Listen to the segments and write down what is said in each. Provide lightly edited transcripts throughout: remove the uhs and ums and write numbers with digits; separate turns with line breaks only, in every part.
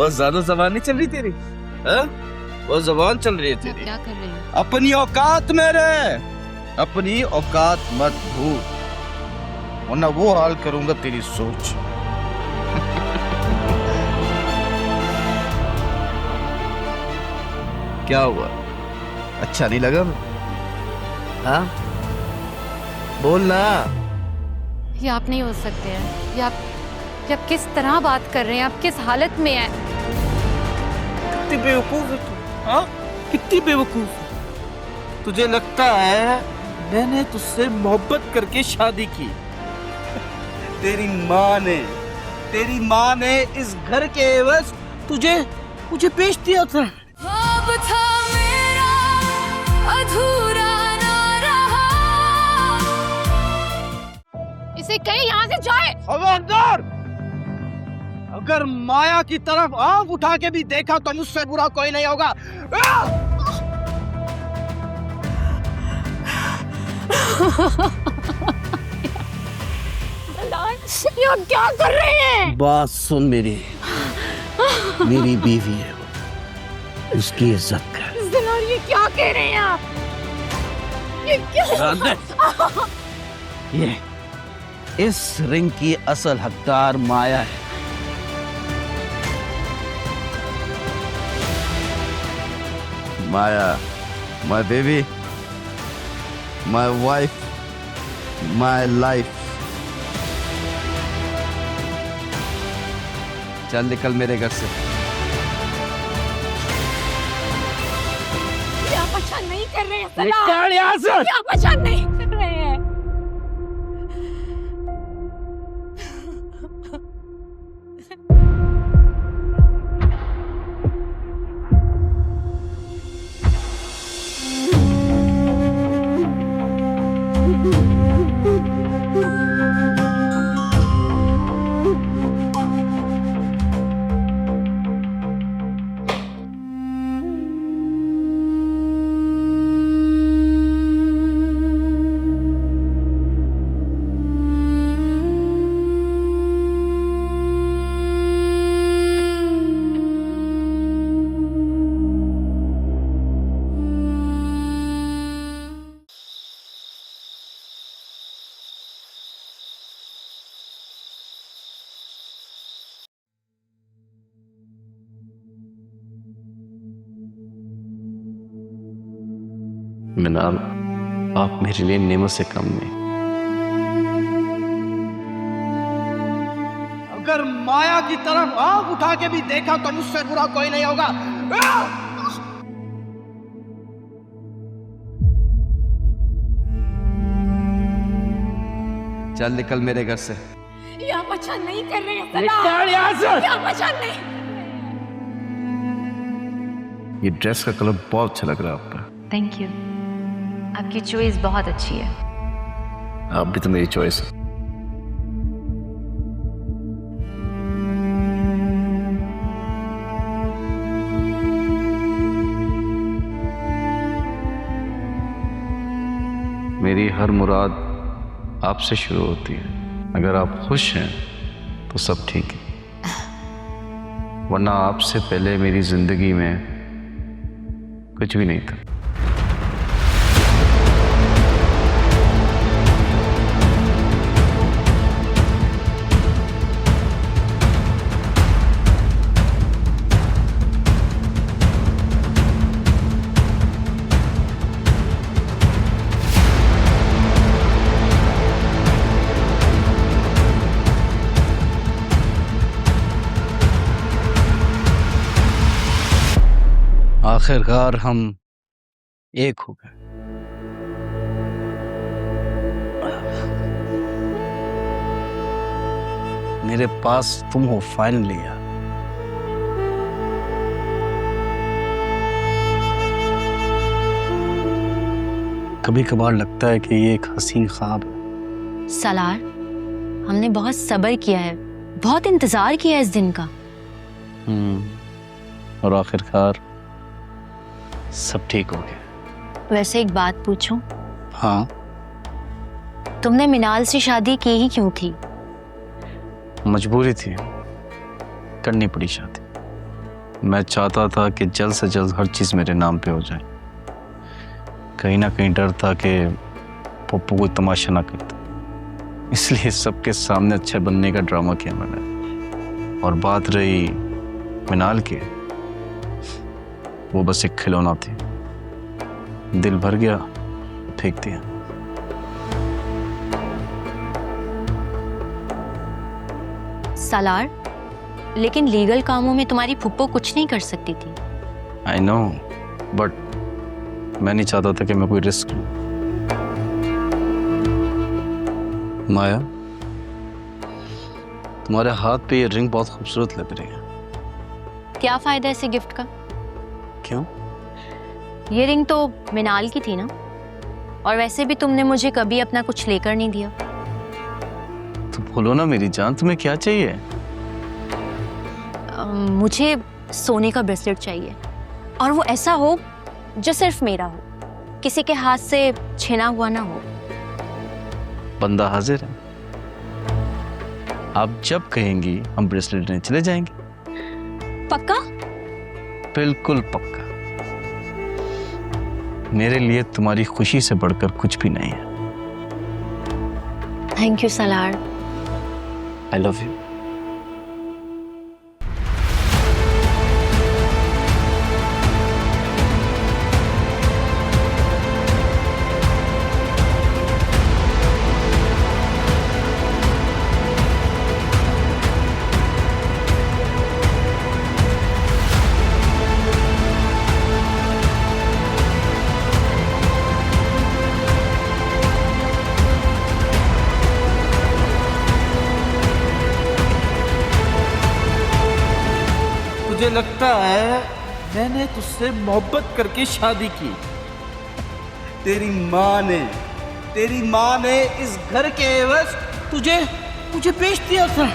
बहुत ज्यादा जबान नहीं चल रही तेरी, हाँ? वो जबान चल रही है तेरी।
क्या कर रहे हैं?
अपनी औकात में रह, अपनी औकात मत भूल, वरना वो हाल करूंगा तेरी सोच। क्या हुआ, अच्छा नहीं लगा? हाँ बोल ना।
ये आप नहीं हो सकते हैं। ये आप किस तरह बात कर रहे हैं? आप किस हालत में हैं?
कितनी बेवकूफ है तू, हाँ? कितनी बेवकूफ है। तुझे लगता है मैंने तुझसे मोहब्बत करके शादी की? तेरी माँ ने इस घर के एवज मुझे बेच दिया था।
अब था मेरा अधूरा ना रहा। इसे कहीं यहाँ से जाए।
खबरदार, अगर माया की तरफ आंख उठा के भी देखा तो मुझसे बुरा कोई नहीं होगा।
ये आप क्या कर रहे हैं?
बात सुन मेरी बीवी है वो, उसकी इज्जत कर।
ज़िलाल, ये क्या कह रहे हैं आप? ये क्या?
ये इस रिंग की असल हकदार माया है। माया, my baby, my wife, my life। चल निकल मेरे घर से।
ये आप अच्छा नहीं कर रहे हैं ज़िलाल।
निकल यहाँ से।
ये आप अच्छा नहीं कर रहे हैं।
मिनाल, आप मेरे लिए नेमत से कम नहीं।
अगर माया की तरफ आंख उठा के भी देखा तो मुझसे बुरा कोई नहीं होगा। चल निकल मेरे घर से।
ये आप अच्छा नहीं कर रहे हैं ज़िलाल।
निकल यहाँ से।
ये आप अच्छा नहीं।
ये ड्रेस का कलर बहुत अच्छा लग रहा है आप पर।
थैंक यू, आपकी चॉइस बहुत अच्छी है।
आप भी तो मेरी चॉइस है। मेरी हर मुराद आपसे शुरू होती है। अगर आप खुश हैं तो सब ठीक है, वरना आपसे पहले मेरी जिंदगी में कुछ भी नहीं था।
आखिरकार हम एक हो गए। मेरे पास तुम हो फाइनली यार। कभी कभार लगता है कि ये एक हसीन ख्वाब है।
सलार, हमने बहुत सब्र किया है, बहुत इंतजार किया है इस दिन का।
और आखिरकार सब ठीक हो गया।
वैसे एक बात पूछूं?
हाँ,
तुमने मिनाल से शादी की ही क्यों थी?
मजबूरी थी, करनी पड़ी शादी। मैं चाहता था कि जल्द से जल्द हर चीज़ मेरे नाम पे हो जाए। कहीं ना कहीं डर था कि पप्पू कोई तमाशा ना करता, इसलिए सबके सामने अच्छे बनने का ड्रामा किया मैंने। और बात रही मिनाल की, वो बस एक खिलौना थी। दिल भर गया, फेंक दिया।
सालार, लेकिन लीगल कामों में तुम्हारी फुप्पो कुछ नहीं कर सकती थी।
आई नो, बट मैं नहीं चाहता था कि मैं कोई रिस्क लूं। माया, तुम्हारे हाथ पे ये रिंग बहुत खूबसूरत लग रही है।
क्या फायदा इसे गिफ्ट का?
क्यों?
ये रिंग तो मिनाल की थी ना, और वैसे भी तुमने मुझे कभी अपना कुछ लेकर नहीं दिया।
तो बोलो ना मेरी जान, तुम्हें क्या चाहिए?
मुझे सोने का ब्रेसलेट चाहिए, और वो ऐसा हो जो सिर्फ मेरा हो, किसी के हाथ से छिना हुआ ना हो।
बंदा हाजिर है, आप जब कहेंगी हम ब्रेसलेट लेने चले जाएंगे।
पक्का?
बिल्कुल पक्का। मेरे लिए तुम्हारी खुशी से बढ़कर कुछ भी नहीं है।
Thank you Salaar.
I love you.
मुझे लगता है मैंने तुझसे मोहब्बत करके शादी की। तेरी माँ ने इस घर के एवज मुझे बेच दिया था।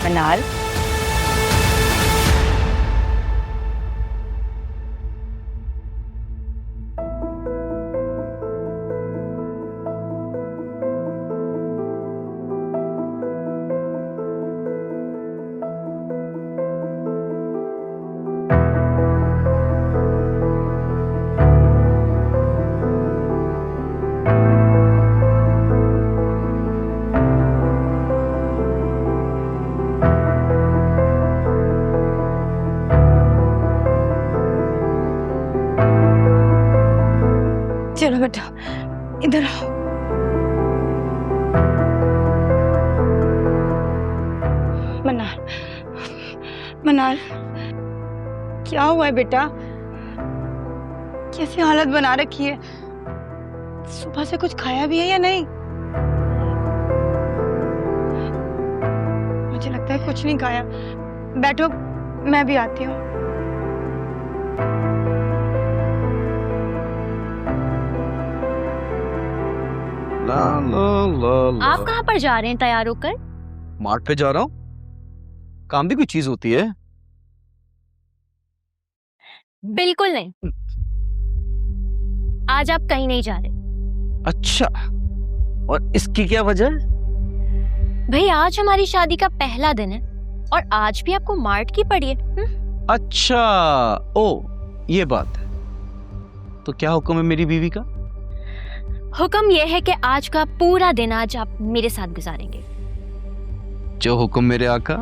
मिनाल,
चलो बेटा, इधर आओ। मनाल, मनाल, क्या हुआ है बेटा? कैसी हालत बना रखी है? सुबह से कुछ खाया भी है या नहीं? मुझे लगता है कुछ नहीं खाया। बैठो, मैं भी आती हूँ।
ला ला ला ला।
आप कहाँ पर जा रहे हैं तैयार होकर?
मार्ट पे जा रहा हूँ। काम भी कोई चीज होती है?
बिल्कुल नहीं, आज आप कहीं नहीं जा रहे।
अच्छा, और इसकी क्या वजह है?
भाई, आज हमारी शादी का पहला दिन है, और आज भी आपको मार्ट की पड़ी है।
अच्छा, ओ ये बात है। तो क्या हुक्म है मेरी बीवी का?
हुक्म यह है कि आज का पूरा दिन आज आप मेरे साथ गुजारेंगे।
जो हुक्म मेरे आका।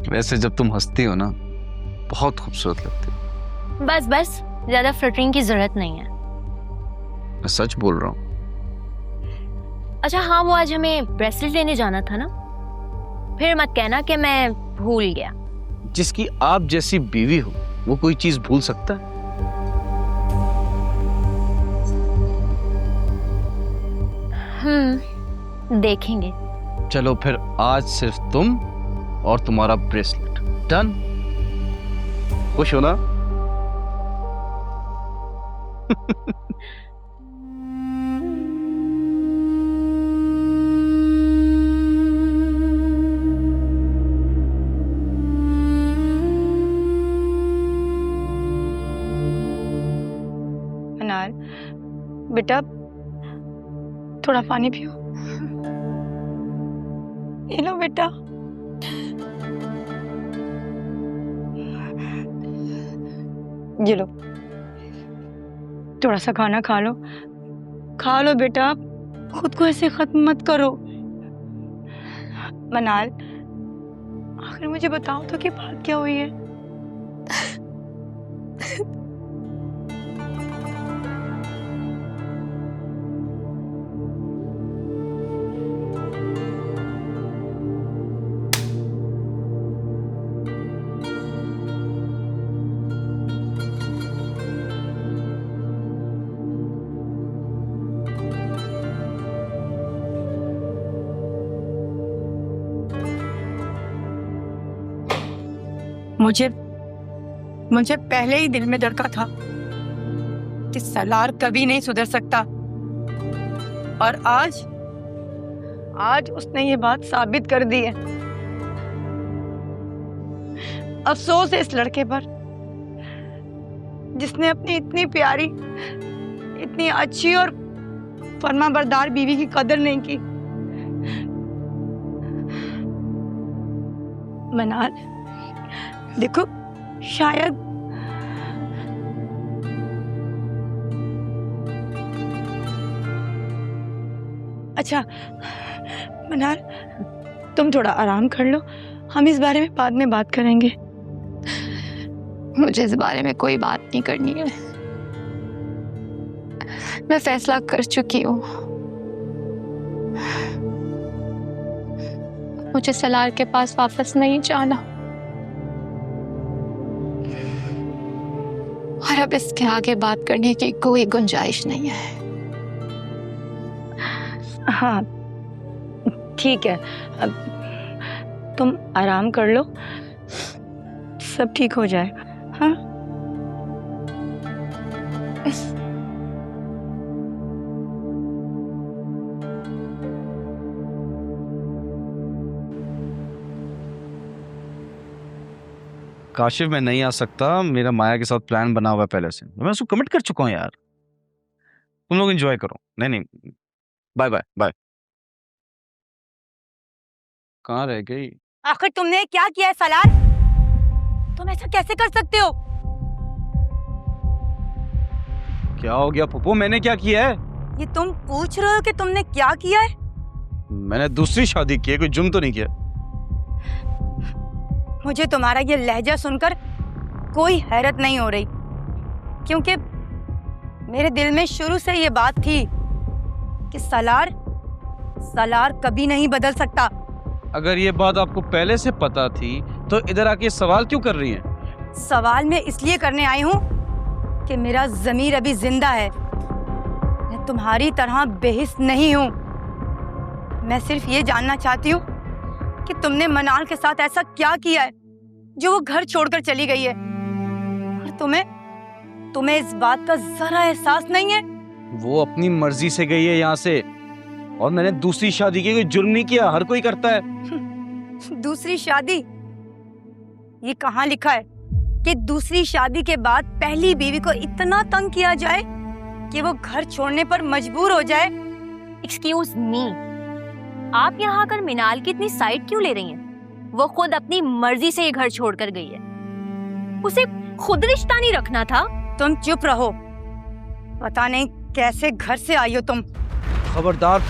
वैसे जब तुम हंसती हो ना, बहुत खूबसूरत लगती हो।
बस बस, ज्यादा फ्लटरिंग की जरूरत नहीं है।
मैं सच बोल रहा हूँ।
अच्छा हाँ, वो आज हमें ब्रेसलेट लेने जाना था ना, फिर मत कहना कि मैं भूल गया।
जिसकी आप जैसी बीवी हो, वो कोई चीज भूल सकता है?
देखेंगे।
चलो फिर, आज सिर्फ तुम और तुम्हारा ब्रेसलेट। डन? खुश हो ना?
मनाल, बेटा थोड़ा पानी पियो। ये लो बेटा। ये लो, थोड़ा सा खाना खा लो। खा लो बेटा, खुद को ऐसे खत्म मत करो। मनाल, आखिर मुझे बताओ तो कि बात क्या हुई है? मुझे पहले ही दिल में डर का था कि सलार कभी नहीं सुधर सकता, और आज उसने ये बात साबित कर दी है। अफसोस है इस लड़के पर जिसने अपनी इतनी प्यारी, इतनी अच्छी और फर्माबरदार बीवी की कदर नहीं की। मनाल, देखो, शायद अच्छा मनाल, तुम थोड़ा आराम कर लो, हम इस बारे में बाद में बात करेंगे।
मुझे इस बारे में कोई बात नहीं करनी है। मैं फैसला कर चुकी हूँ। मुझे सलार के पास वापस नहीं जाना, और अब इसके आगे बात करने की कोई गुंजाइश नहीं है।
हाँ ठीक है, अब तुम आराम कर लो, सब ठीक हो जाएगा। हाँ
काशिफ, मैं नहीं आ सकता, मेरा माया के साथ प्लान बना हुआ है पहले से। मैं उसको कमिट कर चुका हूँ यार। तुम लोग एंजॉय करो। नहीं, बाय बाय बाय। कहाँ रह गई?
आखिर तुमने क्या किया है सलार? तुम ऐसा कैसे कर सकते हो?
क्या हो गया पप्पू? मैंने क्या किया है?
ये तुम पूछ रहे हो कि तुमने क्या किया है?
मैंने दूसरी शादी की है, कोई जुर्म तो नहीं किया।
मुझे तुम्हारा ये लहजा सुनकर कोई हैरत नहीं हो रही, क्योंकि मेरे दिल में शुरू से ये बात थी कि सलार कभी नहीं बदल सकता।
अगर ये बात आपको पहले से पता थी तो इधर आके सवाल क्यों कर रही हैं?
सवाल मैं इसलिए करने आई हूँ कि मेरा ज़मीर अभी जिंदा है। मैं तुम्हारी तरह बेहिस नहीं हूँ। मैं सिर्फ ये जानना चाहती हूँ कि तुमने मनाल के साथ ऐसा क्या किया है जो वो घर छोड़कर चली गई है, और तुम्हें इस बात का जरा एहसास नहीं है?
वो अपनी मर्जी से गई है यहाँ से, और मैंने दूसरी शादी की, कोई जुर्म नहीं किया, हर कोई करता है।
दूसरी शादी? ये कहाँ लिखा है कि दूसरी शादी के बाद पहली बीवी को इतना तंग किया जाए कि वो घर छोड़ने पर मजबूर हो जाए?
एक्सक्यूज मी, आप यहाँ आकर मिनाल की इतनी साइड क्यों ले रही हैं? वो खुद अपनी मर्जी से ये घर छोड़कर गई है। उसे खुद रिश्ता नहीं रखना था।
तुम चुप रहो, पता नहीं कैसे घर से आई हो तुम।
खबरदार,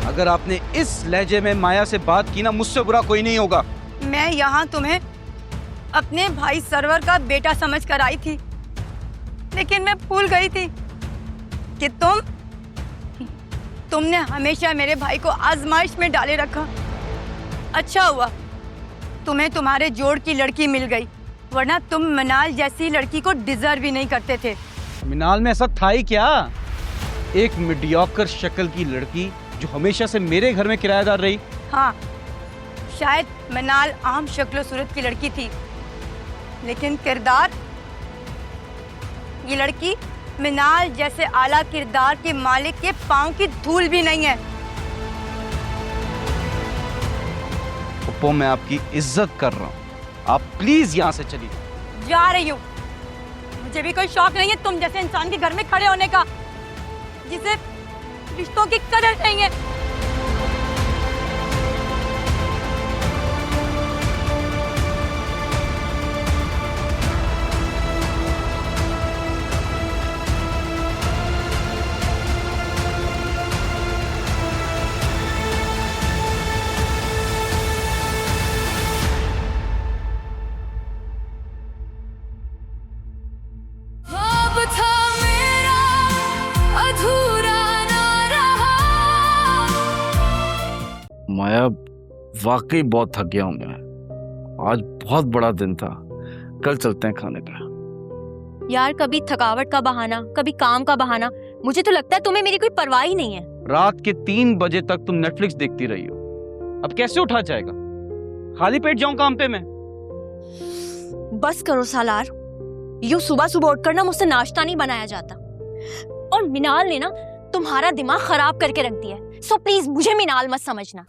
अगर आपने इस लहजे में माया से बात की ना, मुझसे बुरा कोई नहीं होगा।
मैं यहाँ तुम्हें अपने भाई सरवर का बेटा समझ कर आई थी, लेकिन मैं भूल गई थी कि तुमने हमेशा मेरे भाई को आजमाइश में डाले रखा। अच्छा हुआ तुम्हें तुम्हारे जोड़ की लड़की मिल गई, वरना तुम मनाल जैसी लड़की को डिजर्व ही नहीं करते थे।
मिनाल में ऐसा था ही क्या? एक मीडियोकर शक्ल की लड़की जो हमेशा से मेरे घर में किराएदार रही।
हाँ, शायद मनाल आम शक्ल सूरत की लड़की थी, लेकिन किरदार, ये लड़की मिनाल जैसे आला किरदार के मालिक के पांव की धूल भी नहीं है।
पप्पू, मैं आपकी इज्जत कर रहा हूँ, आप प्लीज यहाँ से चलिए।
जा रही हूँ, मुझे भी कोई शौक नहीं है तुम जैसे इंसान के घर में खड़े होने का,
रिश्तों की कदर नहीं है।
माया, वाकई बहुत थक गया हूं मैं। आज बहुत बड़ा दिन था। कल चलते हैं खाने पे।
यार कभी थकावट का बहाना, कभी काम का बहाना। मुझे तो लगता है तुम्हें मेरी कोई परवाह ही नहीं है।
रात के 3 बजे तक तुम नेटफ्लिक्स देखती रही हो। अब कैसे उठा जाएगा? खाली पेट जाऊं काम पे मैं?
बस करो सालार, यूं सुबह सुबह उठकर ना मुझसे नाश्ता नहीं बनाया जाता। और मिनाल ने ना तुम्हारा दिमाग खराब करके रख दिया है। सो प्लीज मुझे मिनाल मत समझना।